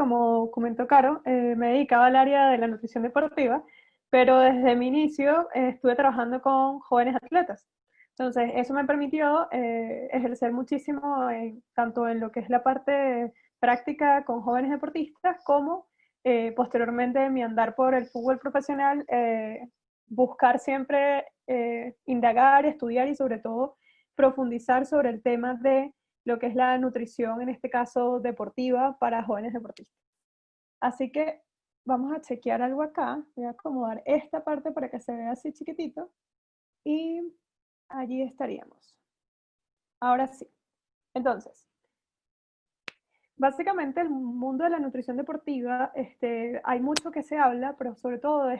como comentó Caro, me dedicaba al área de la nutrición deportiva, pero desde mi inicio estuve trabajando con jóvenes atletas. Entonces, eso me permitió ejercer muchísimo tanto en lo que es la parte práctica con jóvenes deportistas, como posteriormente en mi andar por el fútbol profesional, buscar siempre indagar, estudiar y sobre todo profundizar sobre el tema de lo que es la nutrición, en este caso deportiva, para jóvenes deportistas. Así que vamos a chequear algo acá. Voy a acomodar esta parte para que se vea así chiquitito y allí estaríamos. Ahora sí. Entonces, básicamente el mundo de la nutrición deportiva, hay mucho que se habla, pero sobre todo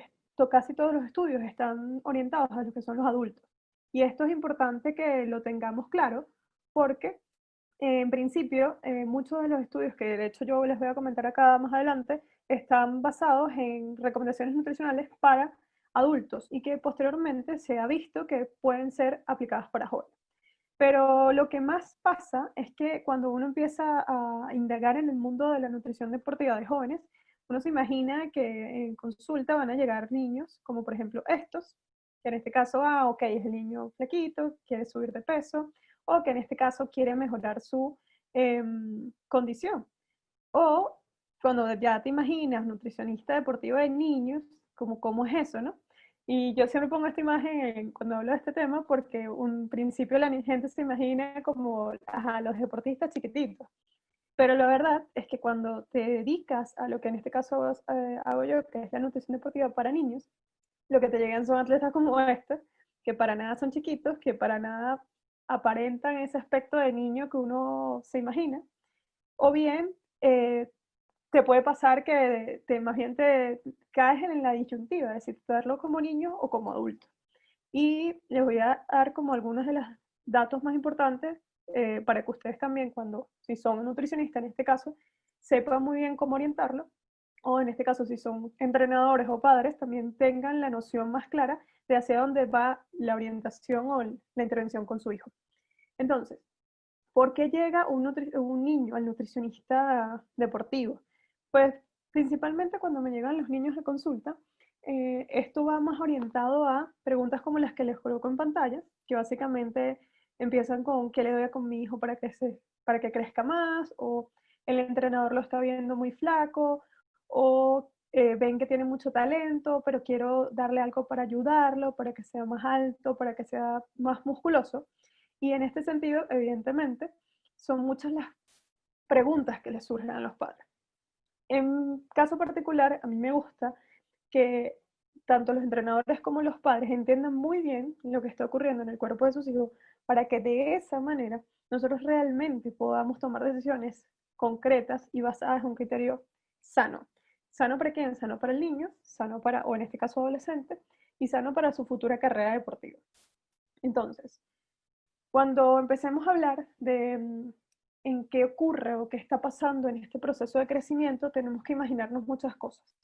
casi todos los estudios están orientados a lo que son los adultos. Y esto es importante que lo tengamos claro porque en principio, muchos de los estudios que de hecho yo les voy a comentar acá más adelante están basados en recomendaciones nutricionales para adultos y que posteriormente se ha visto que pueden ser aplicadas para jóvenes. Pero lo que más pasa es que cuando uno empieza a indagar en el mundo de la nutrición deportiva de jóvenes, uno se imagina que en consulta van a llegar niños, como por ejemplo estos, que en este caso, ok, es el niño flaquito, quiere subir de peso, o que en este caso quiere mejorar su condición. O cuando ya te imaginas nutricionista deportivo de niños, como cómo es eso, ¿no? Y yo siempre pongo esta imagen cuando hablo de este tema porque un principio la gente se imagina como ajá, los deportistas chiquititos. Pero la verdad es que cuando te dedicas a lo que en este caso hago yo, que es la nutrición deportiva para niños, lo que te llegan son atletas como este, que para nada son chiquitos, que para nada aparentan ese aspecto de niño que uno se imagina, o bien eh, te puede pasar que más bien te caes en la disyuntiva, es decir, verlo como niño o como adulto. Y les voy a dar como algunos de los datos más importantes para que ustedes también, cuando, si son nutricionistas en este caso, sepan muy bien cómo orientarlo, o en este caso, si son entrenadores o padres, también tengan la noción más clara de hacia dónde va la orientación o la intervención con su hijo. Entonces, ¿por qué llega un niño al nutricionista deportivo? Pues principalmente cuando me llegan los niños de consulta, esto va más orientado a preguntas como las que les coloco en pantalla, que básicamente empiezan con qué le doy con mi hijo para que crezca más, o el entrenador lo está viendo muy flaco, o ven que tiene mucho talento, pero quiero darle algo para ayudarlo, para que sea más alto, para que sea más musculoso. Y en este sentido, evidentemente, son muchas las preguntas que les surgen a los padres. En caso particular, a mí me gusta que tanto los entrenadores como los padres entiendan muy bien lo que está ocurriendo en el cuerpo de sus hijos para que de esa manera nosotros realmente podamos tomar decisiones concretas y basadas en un criterio sano. ¿Sano para quién? Sano para el niño, sano para, o en este caso adolescente, y sano para su futura carrera deportiva. Entonces, cuando empecemos a hablar de en qué ocurre o qué está pasando en este proceso de crecimiento, tenemos que imaginarnos muchas cosas.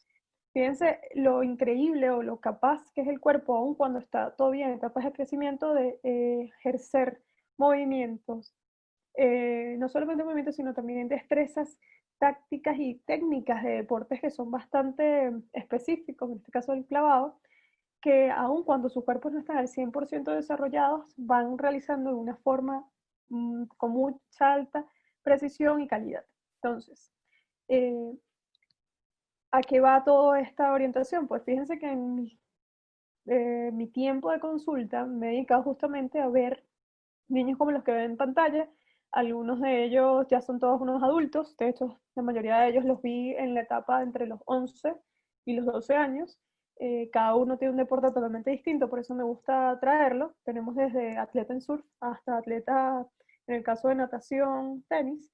Fíjense lo increíble o lo capaz que es el cuerpo, aun cuando está todavía en etapas de crecimiento, de ejercer movimientos, no solamente movimientos, sino también destrezas tácticas y técnicas de deportes que son bastante específicos, en este caso el clavado, que aun cuando sus cuerpos no están al 100% desarrollados, van realizando de una forma con mucha alta precisión y calidad. Entonces, eh, ¿a qué va toda esta orientación? Pues fíjense que en mi tiempo de consulta me he dedicado justamente a ver niños como los que ven en pantalla. Algunos de ellos ya son todos unos adultos, de hecho la mayoría de ellos los vi en la etapa entre los 11 y los 12 años. Cada uno tiene un deporte totalmente distinto, por eso me gusta traerlo. Tenemos desde atleta en surf hasta atleta, en el caso de natación, tenis,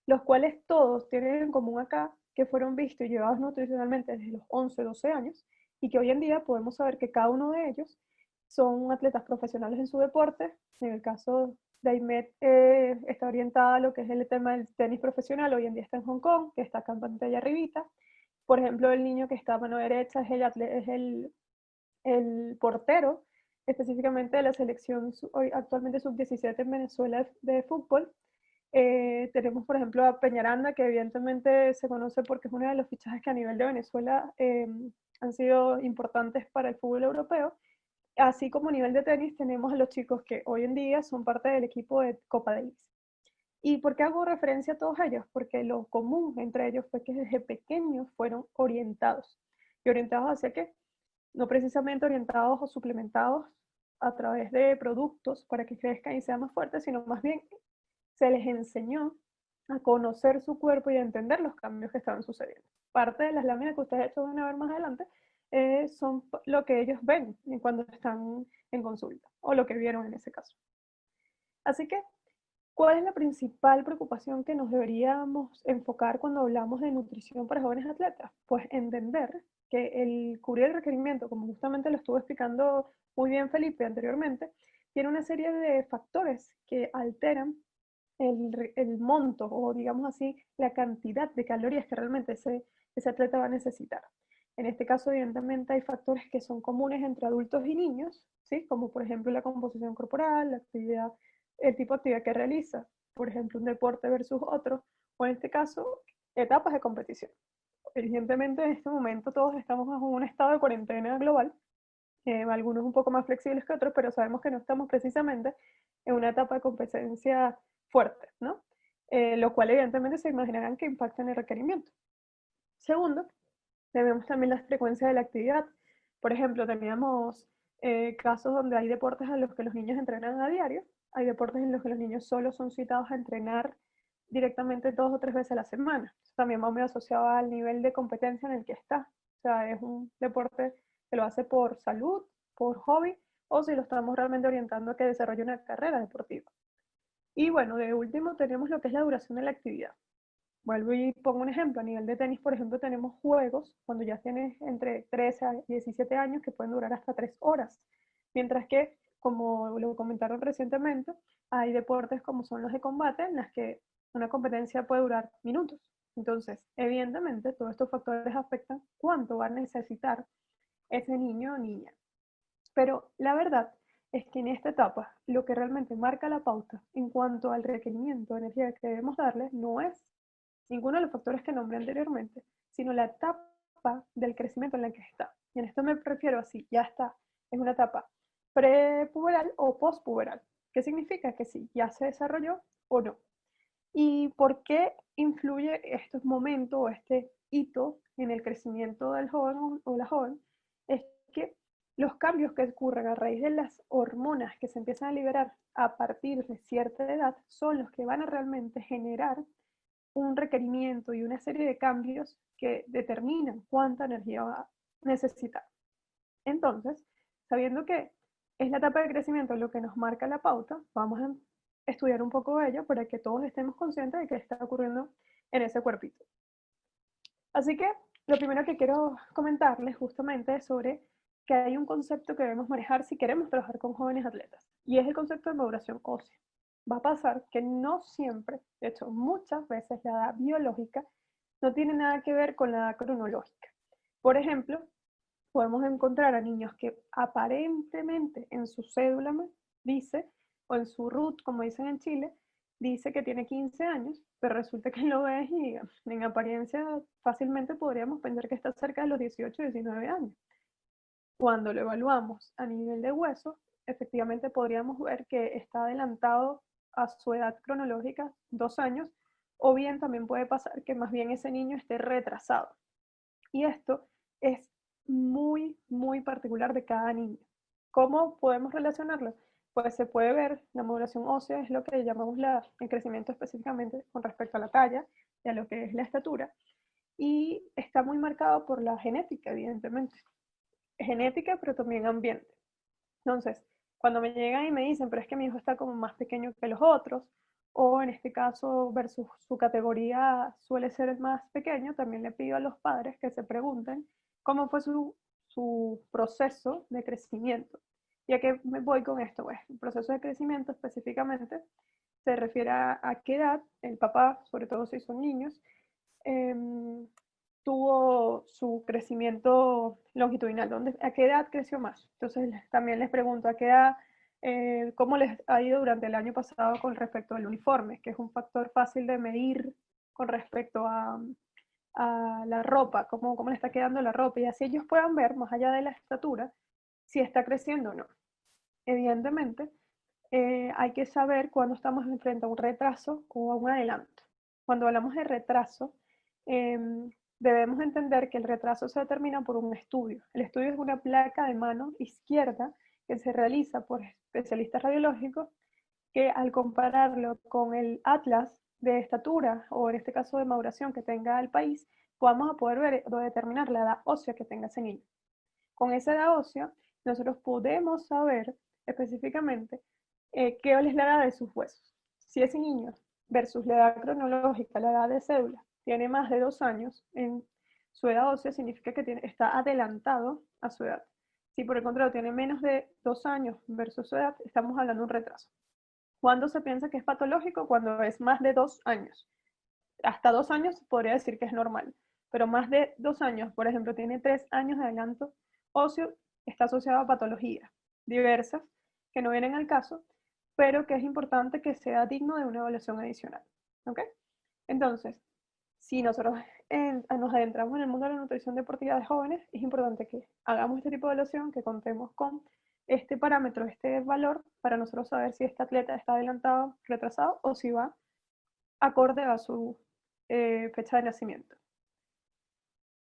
los cuales todos tienen en común acá que fueron vistos y llevados nutricionalmente desde los 11, 12 años y que hoy en día podemos saber que cada uno de ellos son atletas profesionales en su deporte. En el caso de Aimet, está orientada a lo que es el tema del tenis profesional, hoy en día está en Hong Kong, que está acá en pantalla arribita. Por ejemplo, el niño que está a mano derecha es el portero, específicamente de la selección hoy, actualmente sub-17 en Venezuela de fútbol. Tenemos, por ejemplo, a Peñaranda, que evidentemente se conoce porque es uno de los fichajes que a nivel de Venezuela han sido importantes para el fútbol europeo. Así como a nivel de tenis, tenemos a los chicos que hoy en día son parte del equipo de Copa Davis. ¿Y por qué hago referencia a todos ellos? Porque lo común entre ellos fue que desde pequeños fueron orientados. ¿Y orientados hacia qué? No precisamente orientados o suplementados a través de productos para que crezcan y sean más fuertes, sino más bien se les enseñó a conocer su cuerpo y a entender los cambios que estaban sucediendo. Parte de las láminas que ustedes van a ver más adelante son lo que ellos ven cuando están en consulta o lo que vieron en ese caso. Así que, ¿cuál es la principal preocupación que nos deberíamos enfocar cuando hablamos de nutrición para jóvenes atletas? Pues entender que el cubrir el requerimiento, como justamente lo estuvo explicando muy bien Felipe anteriormente, tiene una serie de factores que alteran el monto o digamos así, la cantidad de calorías que realmente ese atleta va a necesitar. En este caso, evidentemente, hay factores que son comunes entre adultos y niños, ¿sí? Como por ejemplo la composición corporal, la actividad, el tipo de actividad que realiza, por ejemplo, un deporte versus otro, o en este caso, etapas de competición. Evidentemente, en este momento todos estamos bajo un estado de cuarentena global, algunos un poco más flexibles que otros, pero sabemos que no estamos precisamente en una etapa de competencia fuerte, ¿no? Lo cual evidentemente se imaginarán que impacta en el requerimiento. Segundo, tenemos también la frecuencia de la actividad. Por ejemplo, teníamos casos donde hay deportes en los que los niños entrenan a diario, hay deportes en los que los niños solo son citados a entrenar directamente 2 o 3 veces a la semana. Eso también va muy asociado al nivel de competencia en el que está. O sea, es un deporte que lo hace por salud, por hobby, o si lo estamos realmente orientando a que desarrolle una carrera deportiva. Y bueno, de último tenemos lo que es la duración de la actividad. Vuelvo y pongo un ejemplo. A nivel de tenis, por ejemplo, tenemos juegos cuando ya tienes entre 13 a 17 años que pueden durar hasta 3 horas. Mientras que, como lo comentaron recientemente, hay deportes como son los de combate en las que una competencia puede durar minutos. Entonces, evidentemente, todos estos factores afectan cuánto va a necesitar ese niño o niña. Pero la verdad es que en esta etapa lo que realmente marca la pauta en cuanto al requerimiento de energía que debemos darle no es ninguno de los factores que nombré anteriormente, sino la etapa del crecimiento en la que está. Y en esto me refiero a si ya está en una etapa prepuberal o postpuberal. ¿Qué significa? Que si ya se desarrolló o no. ¿Y por qué influye este momento o este hito en el crecimiento del joven o la joven? Es que los cambios que ocurren a raíz de las hormonas que se empiezan a liberar a partir de cierta edad son los que van a realmente generar un requerimiento y una serie de cambios que determinan cuánta energía va a necesitar. Entonces, sabiendo que es la etapa de crecimiento lo que nos marca la pauta, vamos a estudiar un poco de ello para que todos estemos conscientes de qué está ocurriendo en ese cuerpito. Así que lo primero que quiero comentarles justamente es sobre que hay un concepto que debemos manejar si queremos trabajar con jóvenes atletas, y es el concepto de maduración ósea. Va a pasar que no siempre, de hecho muchas veces la edad biológica no tiene nada que ver con la edad cronológica. Por ejemplo, podemos encontrar a niños que aparentemente en su cédula dice, o en su RUT, como dicen en Chile, dice que tiene 15 años, pero resulta que lo ves y en apariencia fácilmente podríamos pensar que está cerca de los 18 o 19 años. Cuando lo evaluamos a nivel de hueso, efectivamente podríamos ver que está adelantado a su edad cronológica 2 años, o bien también puede pasar que más bien ese niño esté retrasado. Y esto es muy, muy particular de cada niño. ¿Cómo podemos relacionarlo? Pues se puede ver, la maduración ósea es lo que llamamos el crecimiento específicamente con respecto a la talla y a lo que es la estatura, y está muy marcado por la genética, evidentemente. Genética, pero también ambiente. Entonces, cuando me llegan y me dicen, pero es que mi hijo está como más pequeño que los otros, o en este caso versus su categoría suele ser el más pequeño, también le pido a los padres que se pregunten cómo fue su proceso de crecimiento. ¿Y a qué me voy con esto? Pues el proceso de crecimiento específicamente se refiere a qué edad el papá, sobre todo si son niños, eh, tuvo su crecimiento longitudinal, ¿a qué edad creció más? Entonces también les pregunto, ¿a qué edad cómo les ha ido durante el año pasado con respecto al uniforme, que es un factor fácil de medir con respecto a la ropa, cómo le está quedando la ropa, y así ellos puedan ver, más allá de la estatura, si está creciendo o no. Evidentemente, hay que saber cuando estamos frente a un retraso o a un adelanto. Cuando hablamos de retraso, eh, debemos entender que el retraso se determina por un estudio. El estudio es una placa de mano izquierda que se realiza por especialistas radiológicos que al compararlo con el atlas de estatura o en este caso de maduración que tenga el país, podamos poder ver o determinar la edad ósea que tenga ese niño. Con esa edad ósea, nosotros podemos saber específicamente qué es la edad de sus huesos. Si ese niño versus la edad cronológica, la edad de cédula, tiene más de 2 años en su edad ósea, significa que está adelantado a su edad. Si por el contrario tiene menos de 2 años versus su edad, estamos hablando de un retraso. ¿Cuándo se piensa que es patológico? Cuando es más de 2 años. Hasta 2 años podría decir que es normal, pero más de 2 años, por ejemplo, tiene 3 años de adelanto óseo, está asociado a patologías diversas que no vienen al caso, pero que es importante que sea digno de una evaluación adicional. ¿Ok? Entonces, si nosotros nos adentramos en el mundo de la nutrición deportiva de jóvenes, es importante que hagamos este tipo de evaluación, que contemos con este parámetro, este valor, para nosotros saber si este atleta está adelantado, retrasado o si va acorde a su fecha de nacimiento.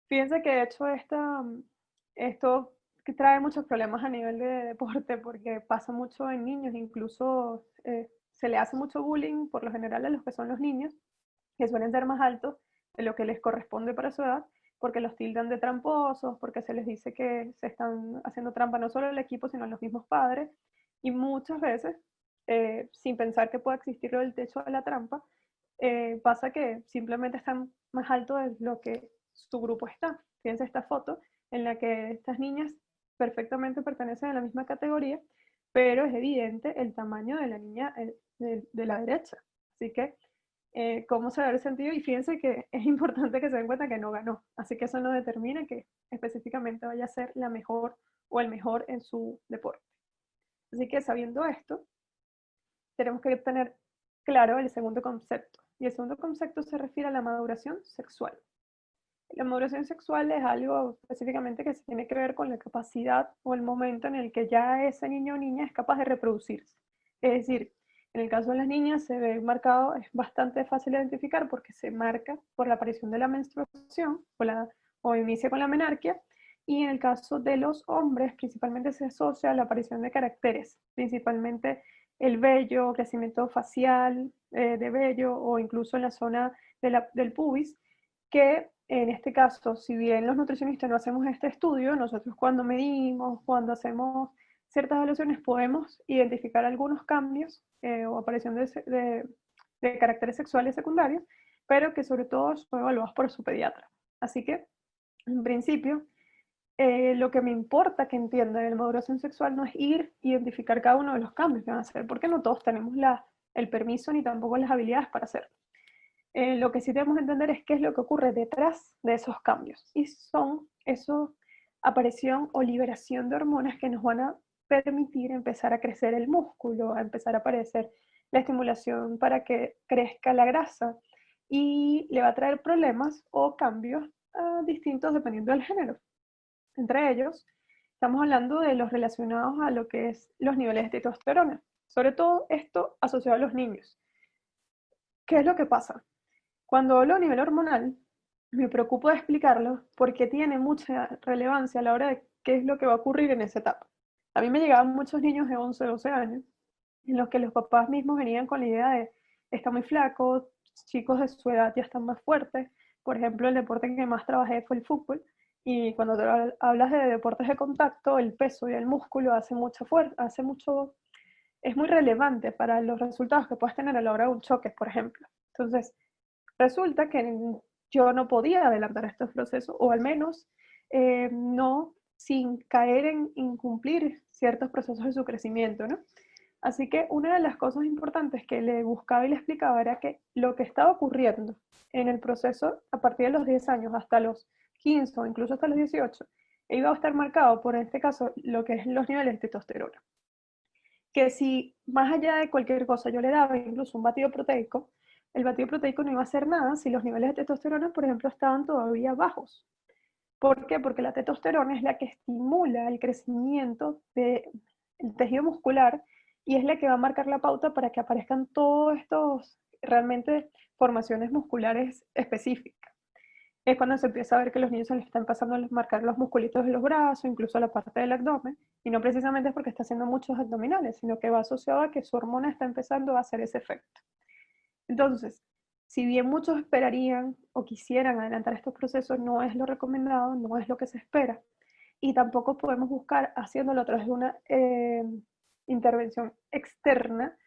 Fíjense que de hecho esto que trae muchos problemas a nivel de deporte porque pasa mucho en niños, incluso se le hace mucho bullying por lo general a los que son los niños, que suelen ser más altos de lo que les corresponde para su edad, porque los tildan de tramposos, porque se les dice que se están haciendo trampa no solo el equipo, sino los mismos padres, y muchas veces, sin pensar que pueda existir lo del techo de la trampa, pasa que simplemente están más alto de lo que su grupo está. Fíjense esta foto en la que estas niñas perfectamente pertenecen a la misma categoría, pero es evidente el tamaño de la niña de la derecha. Así que, ¿cómo se ve el sentido? Y fíjense que es importante que se den cuenta que no ganó. Así que eso no determina que específicamente vaya a ser la mejor o el mejor en su deporte. Así que sabiendo esto, tenemos que tener claro el segundo concepto. Y el segundo concepto se refiere a la maduración sexual. La maduración sexual es algo específicamente que se tiene que ver con la capacidad o el momento en el que ya ese niño o niña es capaz de reproducirse. Es decir, en el caso de las niñas se ve marcado, es bastante fácil de identificar porque se marca por la aparición de la menstruación o inicia con la menarquia, y en el caso de los hombres principalmente se asocia a la aparición de caracteres, principalmente el vello, crecimiento facial de vello o incluso en la zona del pubis, que en este caso, si bien los nutricionistas no hacemos este estudio, nosotros cuando medimos, cuando hacemos ciertas evaluaciones, podemos identificar algunos cambios o aparición de caracteres sexuales secundarios, pero que sobre todo son evaluados por su pediatra. Así que, en principio, lo que me importa que entiendan en la maduración sexual no es ir a identificar cada uno de los cambios que van a hacer, porque no todos tenemos el permiso ni tampoco las habilidades para hacerlo. Lo que sí debemos entender es qué es lo que ocurre detrás de esos cambios. Y son eso, aparición o liberación de hormonas que nos van a permitir empezar a crecer el músculo, a empezar a aparecer la estimulación para que crezca la grasa y le va a traer problemas o cambios distintos dependiendo del género. Entre ellos, estamos hablando de los relacionados a lo que es los niveles de testosterona, sobre todo esto asociado a los niños. ¿Qué es lo que pasa? Cuando hablo a nivel hormonal, me preocupo de explicarlo porque tiene mucha relevancia a la hora de qué es lo que va a ocurrir en esa etapa. A mí me llegaban muchos niños de 11, 12 años, en los que los papás mismos venían con la idea de, está muy flaco, chicos de su edad ya están más fuertes. Por ejemplo, el deporte que más trabajé fue el fútbol. Y cuando hablas de deportes de contacto, el peso y el músculo hace mucha fuerza, es muy relevante para los resultados que puedes tener a la hora de un choque, por ejemplo. Entonces, resulta que yo no podía adelantar estos procesos, o al menos no sin caer en incumplir ciertos procesos de su crecimiento, ¿no? Así que una de las cosas importantes que le buscaba y le explicaba era que lo que estaba ocurriendo en el proceso a partir de los 10 años hasta los 15 o incluso hasta los 18 iba a estar marcado por, en este caso, lo que es los niveles de testosterona. que si más allá de cualquier cosa yo le daba incluso un batido proteico, el batido proteico no iba a hacer nada si los niveles de testosterona, por ejemplo, estaban todavía bajos. ¿Por qué? Porque la testosterona es la que estimula el crecimiento del tejido muscular y es la que va a marcar la pauta para que aparezcan todos estos realmente formaciones musculares específicas. Es cuando se empieza a ver que los niños se les está empezando a marcar los musculitos de los brazos, incluso la parte del abdomen, y no precisamente es porque está haciendo muchos abdominales, sino que va asociado a que su hormona está empezando a hacer ese efecto. Entonces, si bien muchos esperarían o quisieran adelantar estos procesos, no es lo recomendado, no es lo que se espera. Y tampoco podemos buscar haciéndolo a través de una intervención externa,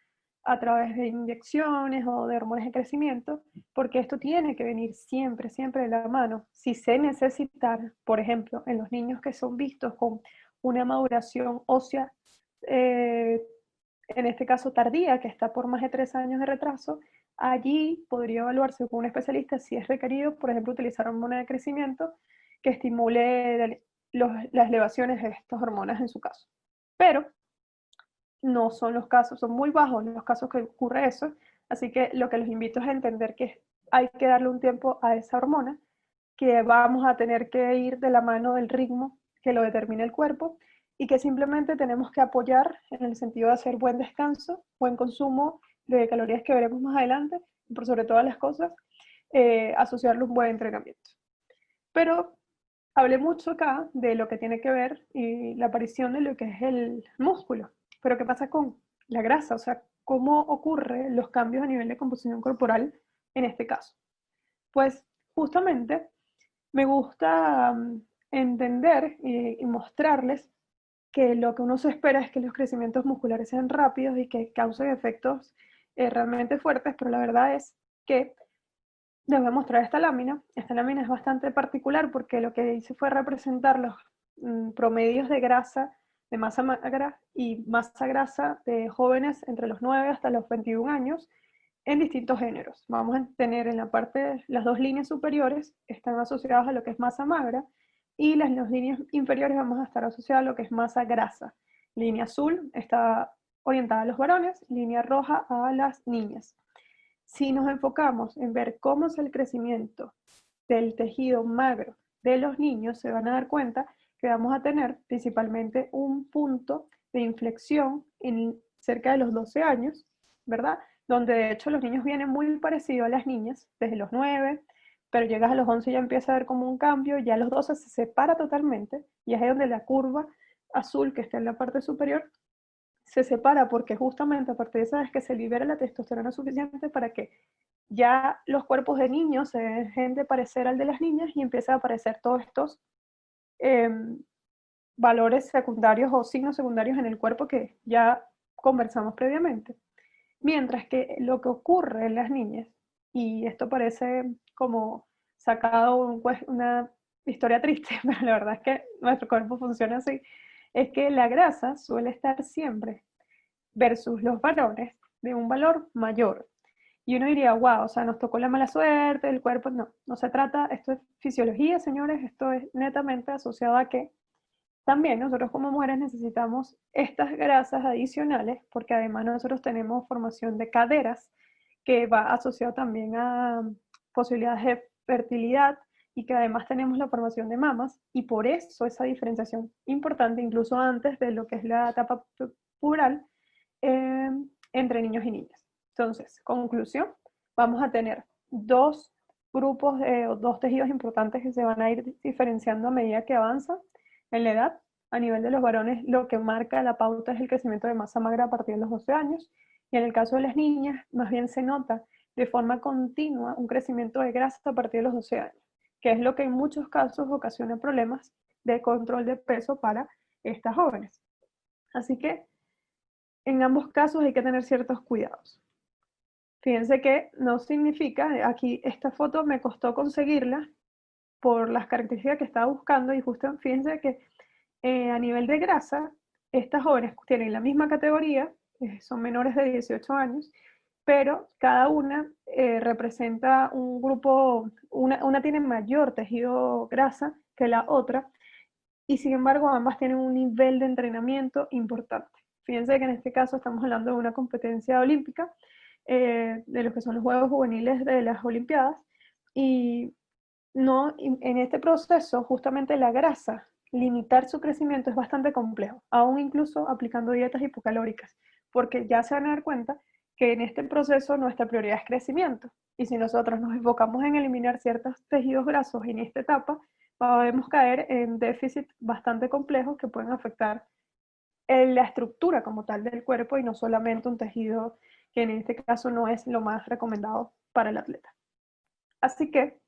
a través de inyecciones o de hormonas de crecimiento, porque esto tiene que venir siempre, siempre de la mano. Si se necesitar, por ejemplo, en los niños que son vistos con una maduración ósea, eh, en este caso tardía, que está por más de 3 años de retraso, allí podría evaluarse con un especialista si es requerido, por ejemplo, utilizar hormona de crecimiento que estimule las elevaciones de estas hormonas en su caso. Pero no son los casos, son muy bajos los casos que ocurre eso, así que lo que los invito es a entender que hay que darle un tiempo a esa hormona, que vamos a tener que ir de la mano del ritmo que lo determina el cuerpo y que simplemente tenemos que apoyar en el sentido de hacer buen descanso, buen consumo de calorías que veremos más adelante, y por sobre todas las cosas, asociarle un buen entrenamiento. Pero hablé mucho acá de lo que tiene que ver y la aparición de lo que es el músculo. Pero ¿qué pasa con la grasa? O sea, ¿cómo ocurren los cambios a nivel de composición corporal en este caso? Pues justamente me gusta entender y mostrarles que lo que uno se espera es que los crecimientos musculares sean rápidos y que causen efectos realmente fuertes, pero la verdad es que les voy a mostrar esta lámina. Esta lámina es bastante particular porque lo que hice fue representar los promedios de grasa, de masa magra y masa grasa de jóvenes entre los 9 hasta los 21 años en distintos géneros. Vamos a tener en la parte, las dos líneas superiores están asociadas a lo que es masa magra y las dos líneas inferiores vamos a estar asociadas a lo que es masa grasa. Línea azul está orientada a los varones, línea roja a las niñas. Si nos enfocamos en ver cómo es el crecimiento del tejido magro de los niños, se van a dar cuenta que vamos a tener principalmente un punto de inflexión en cerca de los 12 años, ¿verdad? Donde de hecho los niños vienen muy parecidos a las niñas, desde los 9, pero llegas a los 11 y ya empieza a ver como un cambio, ya a los 12 se separa totalmente, y es ahí donde la curva azul que está en la parte superior se separa porque justamente a partir de esa vez que se libera la testosterona suficiente para que ya los cuerpos de niños se dejen de parecer al de las niñas y empiezan a aparecer todos estos eh, valores secundarios o signos secundarios en el cuerpo que ya conversamos previamente. Mientras que lo que ocurre en las niñas, y esto parece como sacado una historia triste, pero la verdad es que nuestro cuerpo funciona así, es que la grasa suele estar siempre versus los varones de un valor mayor. Y uno diría, wow, o sea, nos tocó la mala suerte, el cuerpo, no, no se trata, esto es fisiología, señores, esto es netamente asociado a que también nosotros como mujeres necesitamos estas grasas adicionales, porque además nosotros tenemos formación de caderas, que va asociado también a posibilidades de fertilidad y que además tenemos la formación de mamas, y por eso esa diferenciación importante, incluso antes de lo que es la etapa puberal, eh, entre niños y niñas. Entonces, conclusión, vamos a tener dos grupos o dos tejidos importantes que se van a ir diferenciando a medida que avanza en la edad. A nivel de los varones, lo que marca la pauta es el crecimiento de masa magra a partir de los 12 años, y en el caso de las niñas, más bien se nota de forma continua un crecimiento de grasa a partir de los 12 años, que es lo que en muchos casos ocasiona problemas de control de peso para estas jóvenes. Así que en ambos casos hay que tener ciertos cuidados. Fíjense que no significa, aquí esta foto me costó conseguirla por las características que estaba buscando, y justo fíjense que a nivel de grasa, estas jóvenes tienen la misma categoría, son menores de 18 años, pero cada una representa un grupo, una tiene mayor tejido grasa que la otra, y sin embargo ambas tienen un nivel de entrenamiento importante. Fíjense que en este caso estamos hablando de una competencia olímpica, de los que son los Juegos Juveniles de las Olimpiadas, y no, en este proceso justamente la grasa, limitar su crecimiento es bastante complejo, aún incluso aplicando dietas hipocalóricas, porque ya se van a dar cuenta que en este proceso nuestra prioridad es crecimiento. Y si nosotros nos enfocamos en eliminar ciertos tejidos grasos en esta etapa, podemos caer en déficits bastante complejos que pueden afectar la estructura como tal del cuerpo y no solamente un tejido que en este caso no es lo más recomendado para el atleta. Así que,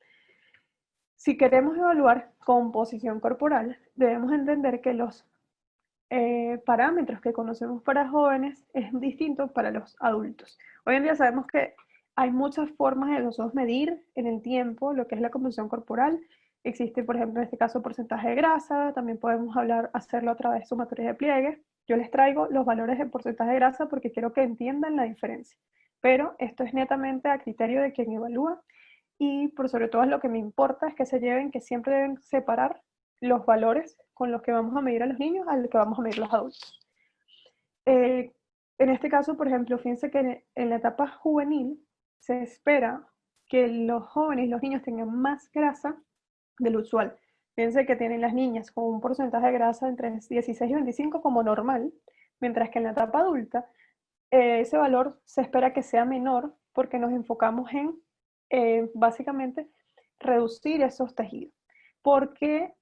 si queremos evaluar composición corporal, debemos entender que los parámetros que conocemos para jóvenes es distinto para los adultos. Hoy en día sabemos que hay muchas formas de nosotros medir en el tiempo lo que es la composición corporal. Existe, por ejemplo, en este caso, porcentaje de grasa. También podemos hacerlo a través de sumatorias de pliegue. Yo les traigo los valores de porcentaje de grasa porque quiero que entiendan la diferencia. Pero esto es netamente a criterio de quien evalúa y por sobre todo lo que me importa es que se lleven, que siempre deben separar los valores con los que vamos a medir a los niños a los que vamos a medir a los adultos. En este caso, por ejemplo, fíjense que en la etapa juvenil se espera que los jóvenes y los niños tengan más grasa de lo usual. Fíjense que tienen las niñas con un porcentaje de grasa entre 16 y 25 como normal, mientras que en la etapa adulta ese valor se espera que sea menor porque nos enfocamos en básicamente reducir esos tejidos. ¿Por qué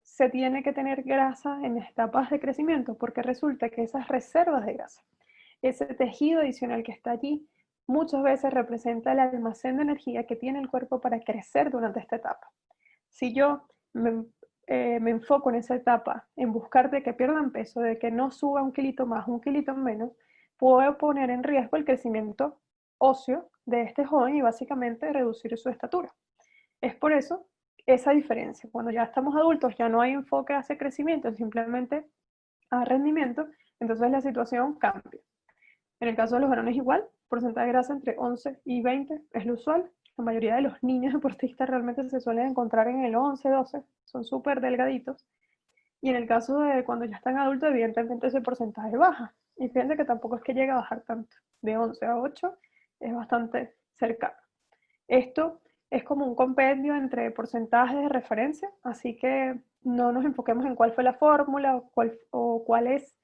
se tiene que tener grasa en las etapas de crecimiento? Porque resulta que esas reservas de grasa, ese tejido adicional que está allí, muchas veces representa el almacén de energía que tiene el cuerpo para crecer durante esta etapa. Si yo me enfoco en esa etapa, en buscar de que pierdan peso, de que no suba un kilito más, un kilito menos, puedo poner en riesgo el crecimiento óseo de este joven y básicamente reducir su estatura. Es por eso esa diferencia. Cuando ya estamos adultos ya no hay enfoque hacia crecimiento, simplemente a rendimiento, entonces la situación cambia. En el caso de los varones igual, porcentaje de grasa entre 11 y 20 es lo usual. La mayoría de los niños deportistas realmente se suelen encontrar en el 11, 12, son súper delgaditos. Y en el caso de cuando ya están adultos, evidentemente ese porcentaje baja. Y fíjense que tampoco es que llegue a bajar tanto. De 11 a 8 es bastante cercano. Esto es como un compendio entre porcentajes de referencia, así que no nos enfoquemos en cuál fue la fórmula o cuál es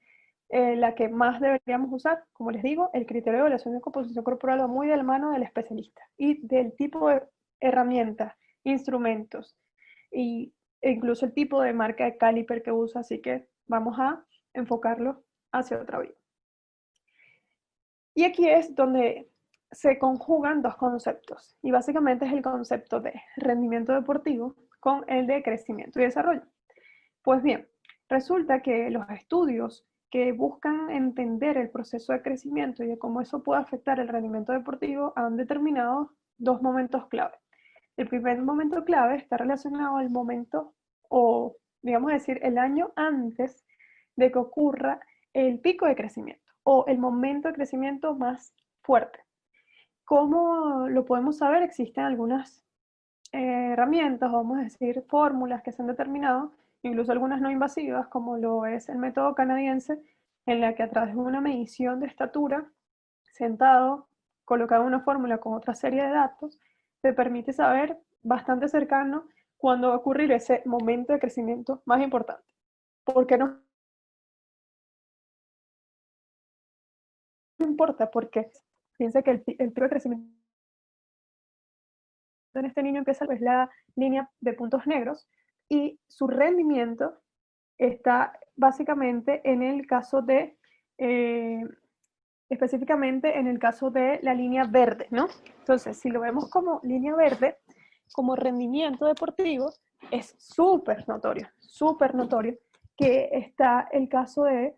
la que más deberíamos usar. Como les digo, el criterio de evaluación de composición corporal va muy de la mano del especialista y del tipo de herramientas, instrumentos e incluso el tipo de marca de caliper que usa, así que vamos a enfocarlo hacia otra vía. Y aquí es donde se conjugan dos conceptos, y básicamente es el concepto de rendimiento deportivo con el de crecimiento y desarrollo. Pues bien, resulta que los estudios que buscan entender el proceso de crecimiento y de cómo eso puede afectar el rendimiento deportivo han determinado dos momentos clave. El primer momento clave está relacionado al momento, o digamos decir, el año antes de que ocurra el pico de crecimiento o el momento de crecimiento más fuerte. ¿Cómo lo podemos saber? Existen algunas herramientas, vamos a decir, fórmulas que se han determinado, incluso algunas no invasivas, como lo es el método canadiense, en la que a través de una medición de estatura, sentado, colocado una fórmula con otra serie de datos, te permite saber bastante cercano cuándo va a ocurrir ese momento de crecimiento más importante. ¿Por qué no importa? Porque piensa que el pico de crecimiento en este niño empieza pues la línea de puntos negros y su rendimiento está básicamente en el caso de, específicamente en el caso de la línea verde, ¿no? Entonces, si lo vemos como línea verde, como rendimiento deportivo, es súper notorio que está el caso de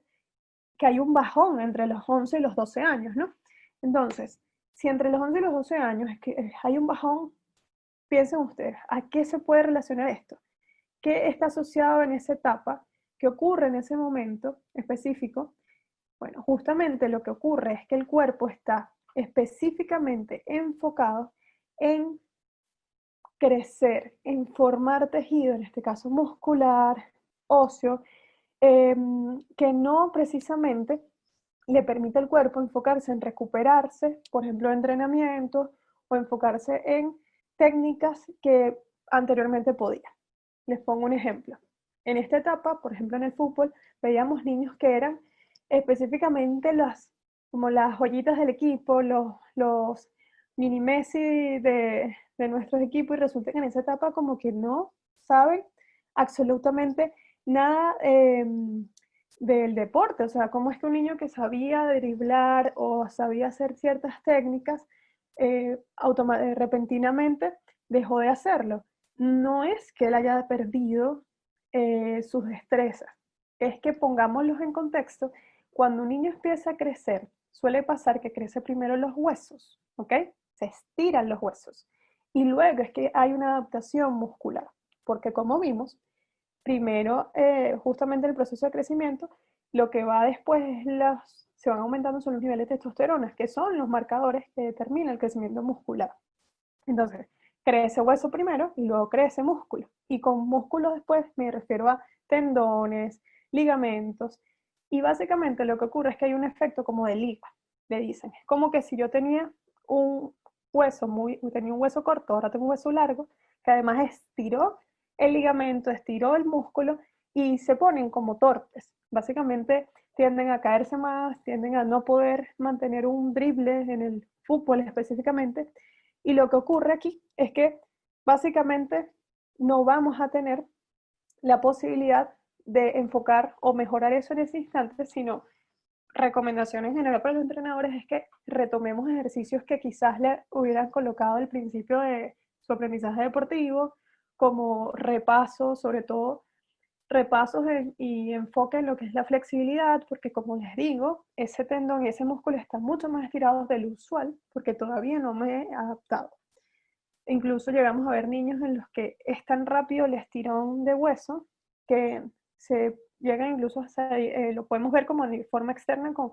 que hay un bajón entre los 11 y los 12 años, ¿no? Entonces, si entre los 11 y los 12 años es que hay un bajón, piensen ustedes, ¿a qué se puede relacionar esto? ¿Qué está asociado en esa etapa? ¿Qué ocurre en ese momento específico? Bueno, justamente lo que ocurre es que el cuerpo está específicamente enfocado en crecer, en formar tejido, en este caso muscular, óseo, que no precisamente le permite al cuerpo enfocarse en recuperarse, por ejemplo, en entrenamientos o enfocarse en técnicas que anteriormente podía. Les pongo un ejemplo. En esta etapa, por ejemplo, en el fútbol, veíamos niños que eran específicamente como las joyitas del equipo, los mini Messi de nuestros equipos, y resulta que en esa etapa como que no saben absolutamente nada del deporte. O sea, cómo es que un niño que sabía driblar o sabía hacer ciertas técnicas, repentinamente dejó de hacerlo. No es que él haya perdido sus destrezas, es que pongámoslos en contexto. Cuando un niño empieza a crecer, suele pasar que crece primero los huesos, ¿ok? Se estiran los huesos. Y luego es que hay una adaptación muscular, porque como vimos, primero, justamente el proceso de crecimiento, lo que va después es se van aumentando son los niveles de testosterona, que son los marcadores que determinan el crecimiento muscular. Entonces, crece hueso primero y luego crece músculo. Y con músculo después me refiero a tendones, ligamentos. Y básicamente lo que ocurre es que hay un efecto como de liga, le dicen. Es como que si yo tenía un tenía un hueso corto, ahora tengo un hueso largo, que además estiró el ligamento, estiró el músculo y se ponen como torpes. Básicamente tienden a caerse más, tienden a no poder mantener un drible en el fútbol específicamente. Y lo que ocurre aquí es que básicamente no vamos a tener la posibilidad de enfocar o mejorar eso en ese instante, sino recomendaciones en general para los entrenadores es que retomemos ejercicios que quizás le hubieran colocado al principio de su aprendizaje deportivo, como repasos, sobre todo repasos y enfoque en lo que es la flexibilidad, porque como les digo, ese tendón y ese músculo están mucho más estirados del usual, porque todavía no me he adaptado. Incluso llegamos a ver niños en los que es tan rápido el estirón de hueso que se llega incluso hasta, lo podemos ver como de forma externa con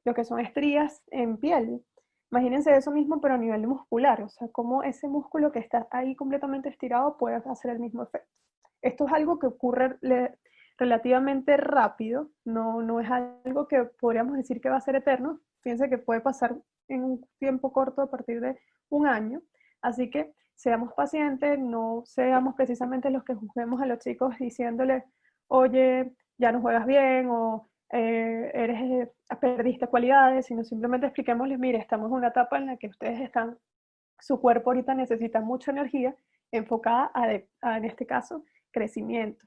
lo que son estrías en piel. Imagínense eso mismo, pero a nivel muscular, o sea, cómo ese músculo que está ahí completamente estirado puede hacer el mismo efecto. Esto es algo que ocurre relativamente rápido, no es algo que podríamos decir que va a ser eterno. Fíjense que puede pasar en un tiempo corto a partir de un año. Así que seamos pacientes, no seamos precisamente los que juzguemos a los chicos diciéndoles, oye, ya no juegas bien o perdiste cualidades, sino simplemente expliquémosles, mire, estamos en una etapa en la que ustedes están, su cuerpo ahorita necesita mucha energía enfocada en este caso, crecimiento.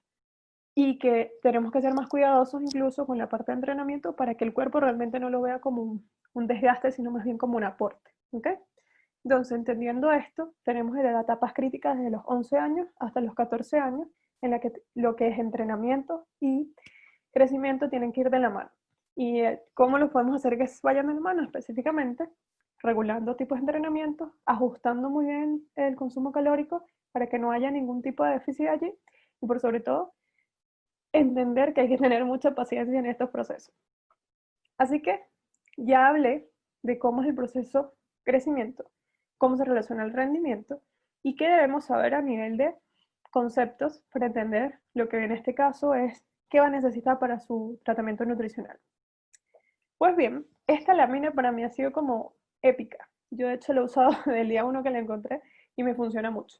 Y que tenemos que ser más cuidadosos incluso con la parte de entrenamiento para que el cuerpo realmente no lo vea como un desgaste, sino más bien como un aporte. ¿Ok? Entonces, entendiendo esto, tenemos las etapas críticas desde los 11 años hasta los 14 años, en la que lo que es entrenamiento y crecimiento tienen que ir de la mano. ¿Y cómo lo podemos hacer que vayan de la mano? Específicamente, regulando tipos de entrenamiento, ajustando muy bien el consumo calórico para que no haya ningún tipo de déficit allí y por sobre todo, entender que hay que tener mucha paciencia en estos procesos. Así que ya hablé de cómo es el proceso crecimiento, cómo se relaciona el rendimiento y qué debemos saber a nivel de conceptos para entender lo que en este caso es qué va a necesitar para su tratamiento nutricional. Pues bien, esta lámina para mí ha sido como épica. Yo de hecho la he usado del día uno que la encontré y me funciona mucho.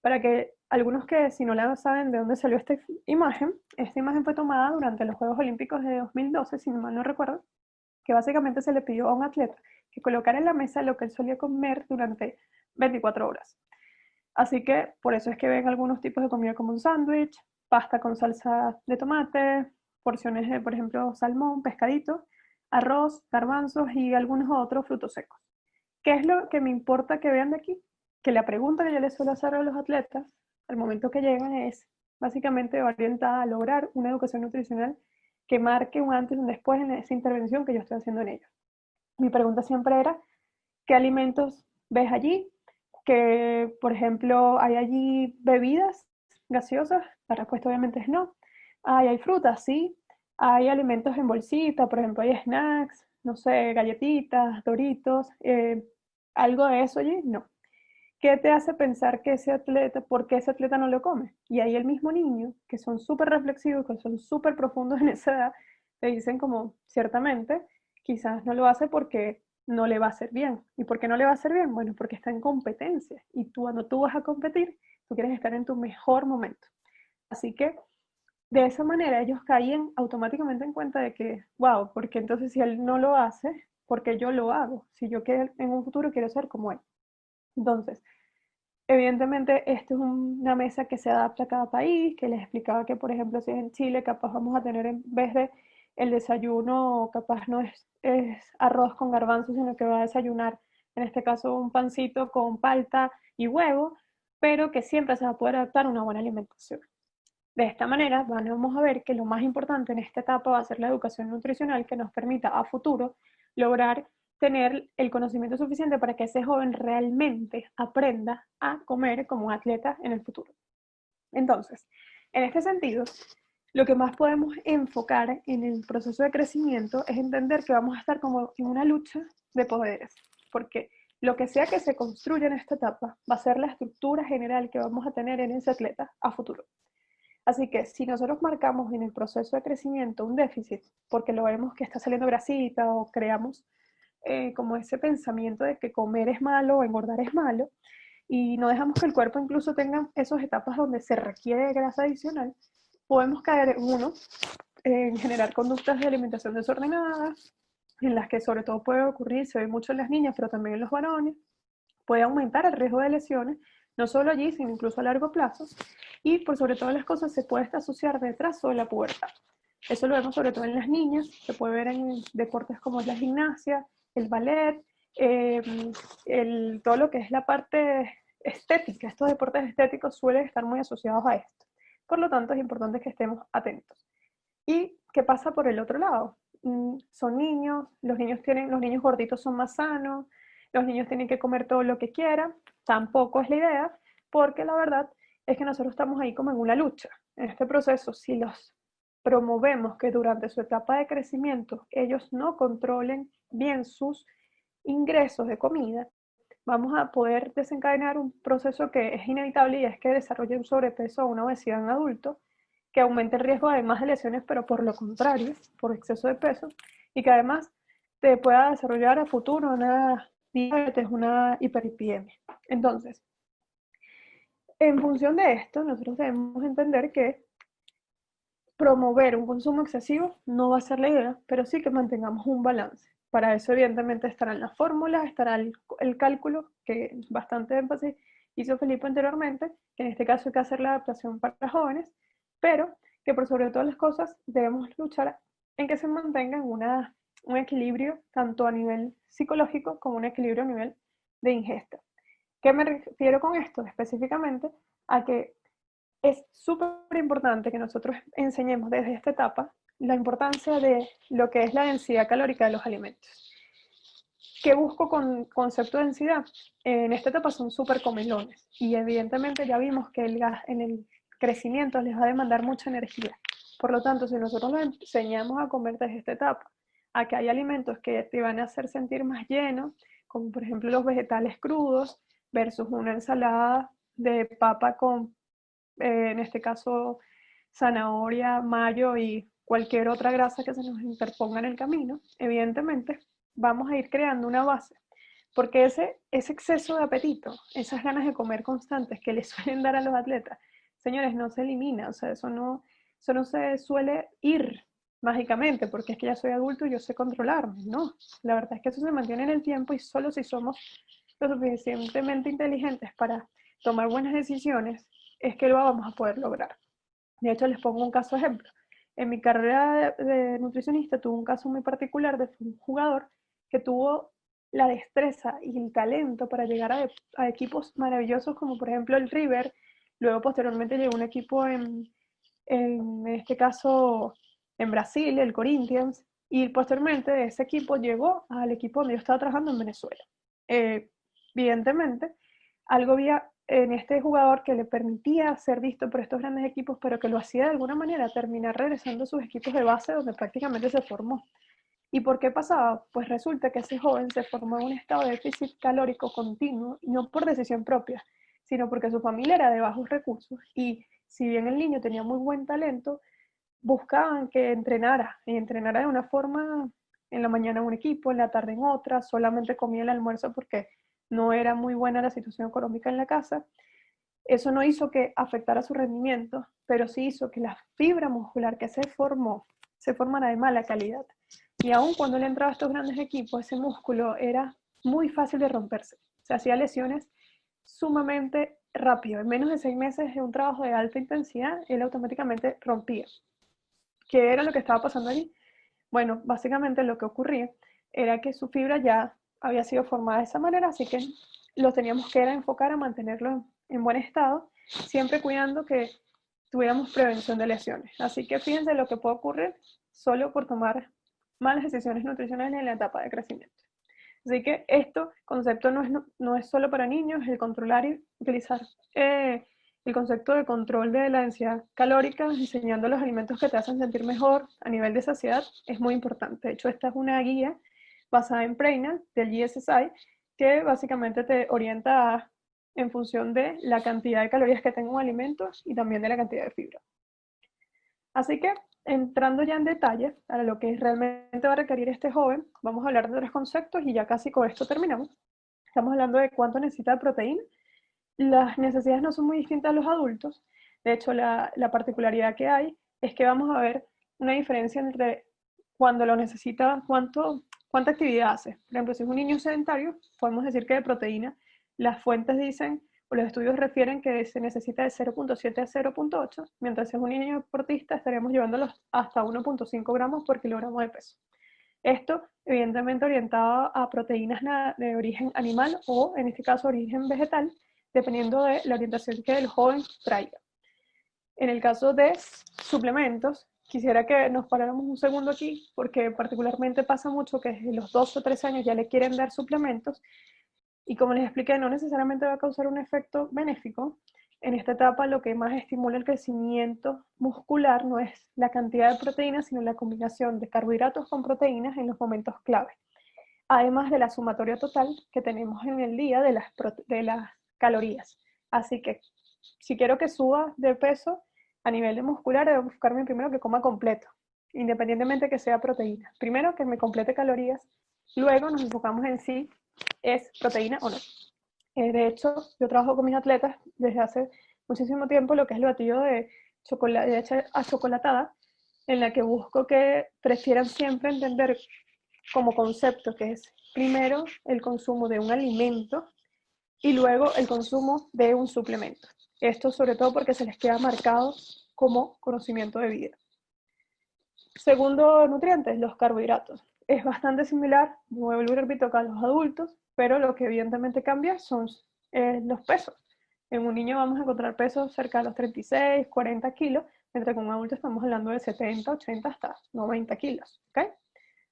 Para que algunos que si no la saben de dónde salió esta imagen fue tomada durante los Juegos Olímpicos de 2012, si mal no recuerdo, que básicamente se le pidió a un atleta que colocara en la mesa lo que él solía comer durante 24 horas. Así que por eso es que ven algunos tipos de comida como un sándwich, pasta con salsa de tomate, porciones de, por ejemplo, salmón, pescadito, arroz, garbanzos y algunos otros frutos secos. ¿Qué es lo que me importa que vean de aquí? Que la pregunta que yo les suelo hacer a los atletas al momento que llegan es básicamente orientada a lograr una educación nutricional que marque un antes y un después en esa intervención que yo estoy haciendo en ellos. Mi pregunta siempre era, ¿qué alimentos ves allí? Que, por ejemplo, ¿hay allí bebidas gaseosas? La respuesta obviamente es no. ¿Hay frutas? Sí. ¿Hay alimentos en bolsita? Por ejemplo, hay snacks, no sé, galletitas, doritos, algo de eso allí? No. ¿Qué te hace pensar que ese atleta, por qué ese atleta no lo come? Y ahí el mismo niño, que son súper reflexivos, que son súper profundos en esa edad, te dicen como, ciertamente, Quizás no lo hace porque no le va a hacer bien. ¿Y por qué no le va a hacer bien? Bueno, porque está en competencia. Y tú, cuando tú vas a competir, tú quieres estar en tu mejor momento. Así que de esa manera ellos caían automáticamente en cuenta de que, wow, porque entonces si él no lo hace, porque yo lo hago, si yo quiero, en un futuro quiero ser como él. Entonces, evidentemente, esto es una mesa que se adapta a cada país, que les explicaba que, por ejemplo, si es en Chile, capaz vamos a tener en vez de el desayuno, capaz no es arroz con garbanzos, sino que va a desayunar, en este caso, un pancito con palta y huevo, pero que siempre se va a poder adaptar a una buena alimentación. De esta manera, vamos a ver que lo más importante en esta etapa va a ser la educación nutricional que nos permita a futuro lograr tener el conocimiento suficiente para que ese joven realmente aprenda a comer como un atleta en el futuro. Entonces, en este sentido, lo que más podemos enfocar en el proceso de crecimiento es entender que vamos a estar como en una lucha de poderes, porque lo que sea que se construya en esta etapa va a ser la estructura general que vamos a tener en ese atleta a futuro. Así que si nosotros marcamos en el proceso de crecimiento un déficit, porque lo vemos que está saliendo grasita o creamos como ese pensamiento de que comer es malo o engordar es malo, y no dejamos que el cuerpo incluso tenga esas etapas donde se requiere grasa adicional, podemos caer en uno, en generar conductas de alimentación desordenadas, en las que sobre todo puede ocurrir, se ve mucho en las niñas, pero también en los varones, puede aumentar el riesgo de lesiones, no solo allí, sino incluso a largo plazo, y por sobre todas las cosas se puede asociar retraso de la pubertad. Eso lo vemos sobre todo en las niñas, se puede ver en deportes como la gimnasia, el ballet, todo lo que es la parte estética. Estos deportes estéticos suelen estar muy asociados a esto. Por lo tanto, es importante que estemos atentos. ¿Y qué pasa por el otro lado? Son niños, los niños gorditos son más sanos, los niños tienen que comer todo lo que quieran, tampoco es la idea, porque la verdad es que nosotros estamos ahí como en una lucha. En este proceso, si los promovemos que durante su etapa de crecimiento ellos no controlen bien sus ingresos de comida, vamos a poder desencadenar un proceso que es inevitable y es que desarrolle un sobrepeso o una obesidad en adultos, que aumente el riesgo además de lesiones, pero por lo contrario, por exceso de peso, y que además te pueda desarrollar a futuro una diabetes, una hiperlipidemia. Entonces, en función de esto, nosotros debemos entender que promover un consumo excesivo no va a ser la idea, pero sí que mantengamos un balance. Para eso, evidentemente, estarán las fórmulas, estará el cálculo, que bastante énfasis hizo Felipe anteriormente, que en este caso hay que hacer la adaptación para jóvenes, pero que por sobre todas las cosas debemos luchar en que se mantenga un equilibrio tanto a nivel psicológico como un equilibrio a nivel de ingesta. ¿Qué me refiero con esto? Específicamente a que es súper importante que nosotros enseñemos desde esta etapa la importancia de lo que es la densidad calórica de los alimentos. ¿Qué busco con concepto de densidad? En esta etapa son súper comelones y evidentemente ya vimos que el gas en el crecimiento les va a demandar mucha energía. Por lo tanto, si nosotros los enseñamos a comer desde esta etapa, a que hay alimentos que te van a hacer sentir más lleno, como por ejemplo los vegetales crudos versus una ensalada de papa con en este caso zanahoria, mayo y cualquier otra grasa que se nos interponga en el camino, evidentemente vamos a ir creando una base. Porque ese exceso de apetito, esas ganas de comer constantes que le suelen dar a los atletas, señores, no se elimina, o sea, eso no se suele ir mágicamente, porque es que ya soy adulto y yo sé controlarme, no. La verdad es que eso se mantiene en el tiempo y solo si somos lo suficientemente inteligentes para tomar buenas decisiones, es que lo vamos a poder lograr. De hecho, les pongo un caso ejemplo. En mi carrera de nutricionista tuve un caso muy particular de un jugador que tuvo la destreza y el talento para llegar a equipos maravillosos como por ejemplo el River, luego posteriormente llegó un equipo en este caso en Brasil, el Corinthians, y posteriormente de ese equipo llegó al equipo donde yo estaba trabajando en Venezuela. Eh, Evidentemente, algo había en este jugador que le permitía ser visto por estos grandes equipos, pero que lo hacía de alguna manera terminar regresando a sus equipos de base donde prácticamente se formó. ¿Y por qué pasaba? Pues resulta que ese joven se formó en un estado de déficit calórico continuo, no por decisión propia, sino porque su familia era de bajos recursos y si bien el niño tenía muy buen talento, buscaban que entrenara y entrenara de una forma en la mañana en un equipo, en la tarde en otra, solamente comía el almuerzo porque no era muy buena la situación económica en la casa. Eso no hizo que afectara su rendimiento, pero sí hizo que la fibra muscular que se formara de mala calidad. Y aun cuando él entraba a estos grandes equipos, ese músculo era muy fácil de romperse. Se hacía lesiones sumamente rápido. En menos de 6 meses de un trabajo de alta intensidad, él automáticamente rompía. ¿Qué era lo que estaba pasando allí? Bueno, básicamente lo que ocurría era que su fibra ya había sido formada de esa manera, así que lo teníamos que enfocar a mantenerlo en buen estado, siempre cuidando que tuviéramos prevención de lesiones. Así que fíjense lo que puede ocurrir solo por tomar malas decisiones nutricionales en la etapa de crecimiento. Así que este concepto no es solo para niños, el controlar y utilizar el concepto de control de la densidad calórica, diseñando los alimentos que te hacen sentir mejor a nivel de saciedad, es muy importante. De hecho, esta es una guía basada en Preynal del GSSI que básicamente te orienta en función de la cantidad de calorías que tenga un alimento y también de la cantidad de fibra. Así que, entrando ya en detalle a lo que realmente va a requerir este joven, vamos a hablar de 3 conceptos y ya casi con esto terminamos. Estamos hablando de cuánto necesita de proteína. Las necesidades no son muy distintas a los adultos. De hecho, la particularidad que hay es que vamos a ver una diferencia entre cuando lo necesita, cuánta actividad hace. Por ejemplo, si es un niño sedentario, podemos decir que de proteína, las fuentes dicen, o los estudios refieren que se necesita de 0.7 a 0.8, mientras si es un niño deportista estaríamos llevándolos hasta 1.5 gramos por kilogramo de peso. Esto, evidentemente, orientado a proteínas de origen animal o, en este caso, origen vegetal, dependiendo de la orientación que el joven traiga. En el caso de suplementos, quisiera que nos paráramos un segundo aquí, porque particularmente pasa mucho que desde los 2 o 3 años ya le quieren dar suplementos, y como les expliqué, no necesariamente va a causar un efecto benéfico. En esta etapa lo que más estimula el crecimiento muscular no es la cantidad de proteínas, sino la combinación de carbohidratos con proteínas en los momentos clave. Además de la sumatoria total que tenemos en el día de las calorías. Así que si quiero que suba de peso a nivel de muscular, debo buscarme primero que coma completo, independientemente que sea proteína. Primero que me complete calorías, luego nos enfocamos en si es proteína o no. De hecho, yo trabajo con mis atletas desde hace muchísimo tiempo lo que es el batido de leche achocolatada, en la que busco que prefieran siempre entender como concepto que es primero el consumo de un alimento y luego el consumo de un suplemento. Esto sobre todo porque se les queda marcado como conocimiento de vida. Segundo nutriente, los carbohidratos. Es bastante similar, vuelvo y repito, que a los adultos, pero lo que evidentemente cambia son los pesos. En un niño vamos a encontrar pesos cerca de los 36, 40 kilos, mientras que en un adulto estamos hablando de 70, 80 hasta 90 kilos. ¿Okay?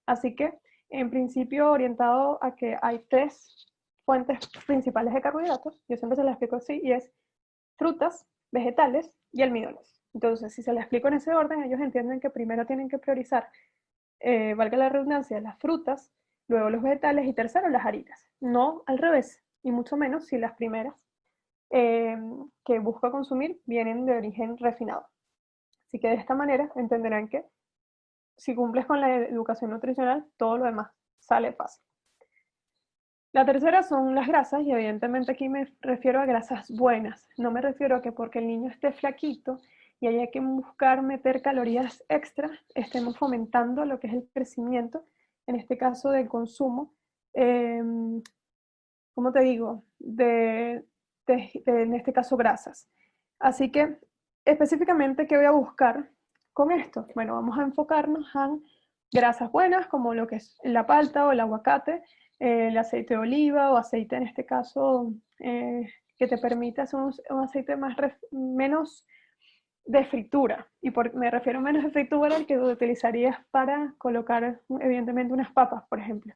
Así que, en principio, orientado a que hay 3 fuentes principales de carbohidratos, yo siempre se las explico así, y es frutas, vegetales y almidones. Entonces, si se las explico en ese orden, ellos entienden que primero tienen que priorizar, valga la redundancia, las frutas, luego los vegetales y tercero las harinas. No al revés, y mucho menos si las primeras que busco consumir vienen de origen refinado. Así que de esta manera entenderán que si cumples con la educación nutricional, todo lo demás sale fácil. La tercera son las grasas, y evidentemente aquí me refiero a grasas buenas. No me refiero a que porque el niño esté flaquito y haya que buscar meter calorías extra, estemos fomentando lo que es el crecimiento, en este caso del consumo, ¿cómo te digo? En este caso grasas. Así que específicamente, ¿qué voy a buscar con esto? Bueno, vamos a enfocarnos en grasas buenas como lo que es la palta o el aguacate, el aceite de oliva o aceite en este caso que te permite hacer un aceite menos de fritura. Y me refiero a menos de fritura al que utilizarías para colocar evidentemente unas papas, por ejemplo.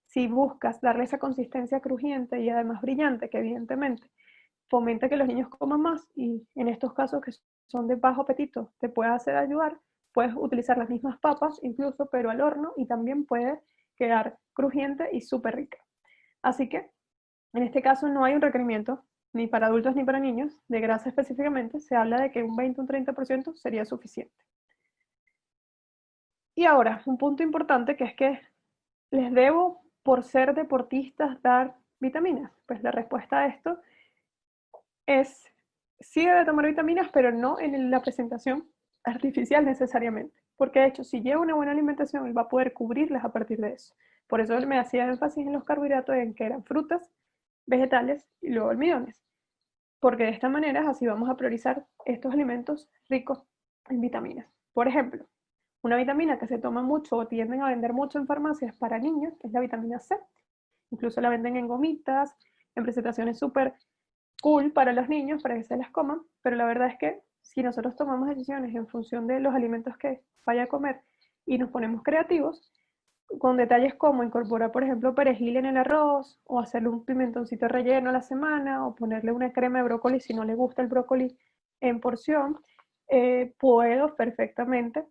Si buscas darle esa consistencia crujiente y además brillante, que evidentemente fomenta que los niños coman más, y en estos casos que son de bajo apetito te puede hacer ayudar, puedes utilizar las mismas papas incluso, pero al horno, y también puede quedar crujiente y súper rica. Así que en este caso no hay un requerimiento ni para adultos ni para niños de grasa específicamente. Se habla de que un 20 o un 30% sería suficiente. Y ahora, un punto importante, que es que ¿les debo, por ser deportistas, dar vitaminas? Pues la respuesta a esto es, sí debe tomar vitaminas, pero no en la presentación artificial necesariamente. Porque de hecho, si lleva una buena alimentación, él va a poder cubrirlas a partir de eso. Por eso él me hacía énfasis en los carbohidratos, en que eran frutas, vegetales y luego almidones. Porque de esta manera así vamos a priorizar estos alimentos ricos en vitaminas. Por ejemplo, una vitamina que se toma mucho o tienden a vender mucho en farmacias para niños es la vitamina C. Incluso la venden en gomitas, en presentaciones súper cool para los niños, para que se las coman, pero la verdad es que si nosotros tomamos decisiones en función de los alimentos que vaya a comer y nos ponemos creativos, con detalles como incorporar, por ejemplo, perejil en el arroz, o hacerle un pimentoncito relleno a la semana, o ponerle una crema de brócoli si no le gusta el brócoli en porción, puedo perfectamente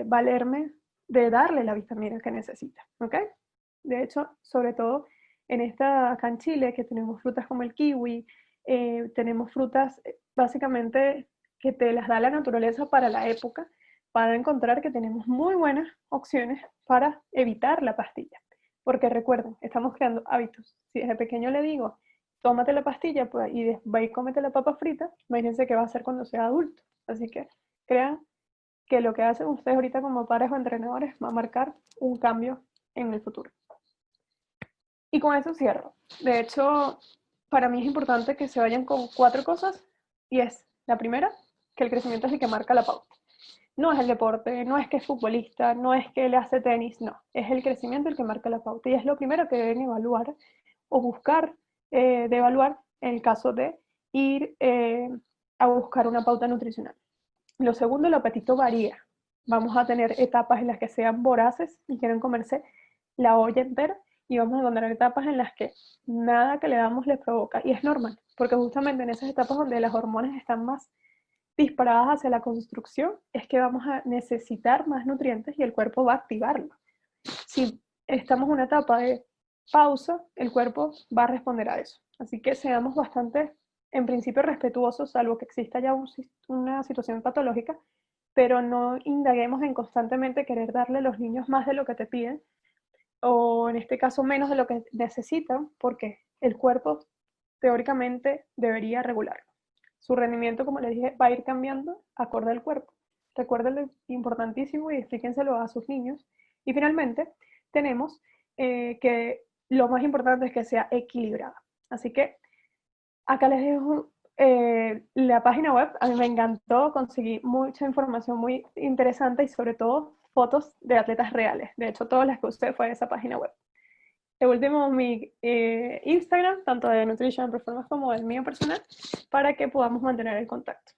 valerme de darle la vitamina que necesita, ¿ok? De hecho, sobre todo en acá en Chile, que tenemos frutas como el kiwi, tenemos frutas básicamente que te las da la naturaleza para la época, para encontrar que tenemos muy buenas opciones para evitar la pastilla. Porque recuerden, estamos creando hábitos. Si desde pequeño le digo, tómate la pastilla pues, y va y cómete la papa frita, imagínense qué va a hacer cuando sea adulto. Así que crean que lo que hacen ustedes ahorita como padres o entrenadores va a marcar un cambio en el futuro. Y con eso cierro. De hecho, para mí es importante que se vayan con 4 cosas, y es, la primera, que el crecimiento es el que marca la pauta. No es el deporte, no es que es futbolista, no es que le hace tenis, no. Es el crecimiento el que marca la pauta. Y es lo primero que deben evaluar o buscar de evaluar en el caso de ir a buscar una pauta nutricional. Lo segundo, el apetito varía. Vamos a tener etapas en las que sean voraces y quieren comerse la olla entera, y vamos a encontrar etapas en las que nada que le damos les provoca. Y es normal, porque justamente en esas etapas donde las hormonas están más disparadas hacia la construcción, es que vamos a necesitar más nutrientes y el cuerpo va a activarlo. Si estamos en una etapa de pausa, el cuerpo va a responder a eso. Así que seamos bastante, en principio, respetuosos, salvo que exista ya una situación patológica, pero no indaguemos en constantemente querer darle a los niños más de lo que te piden, o en este caso menos de lo que necesitan, porque el cuerpo teóricamente debería regularlo. Su rendimiento, como les dije, va a ir cambiando acorde al cuerpo. Recuerden lo importantísimo y explíquenselo a sus niños. Y finalmente, tenemos que lo más importante es que sea equilibrada. Así que acá les dejo la página web. A mí me encantó, conseguí mucha información muy interesante y sobre todo fotos de atletas reales. De hecho, todas las que usé fue de esa página web. De último, mi Instagram, tanto de Nutrition Performance como el mío personal, para que podamos mantener el contacto.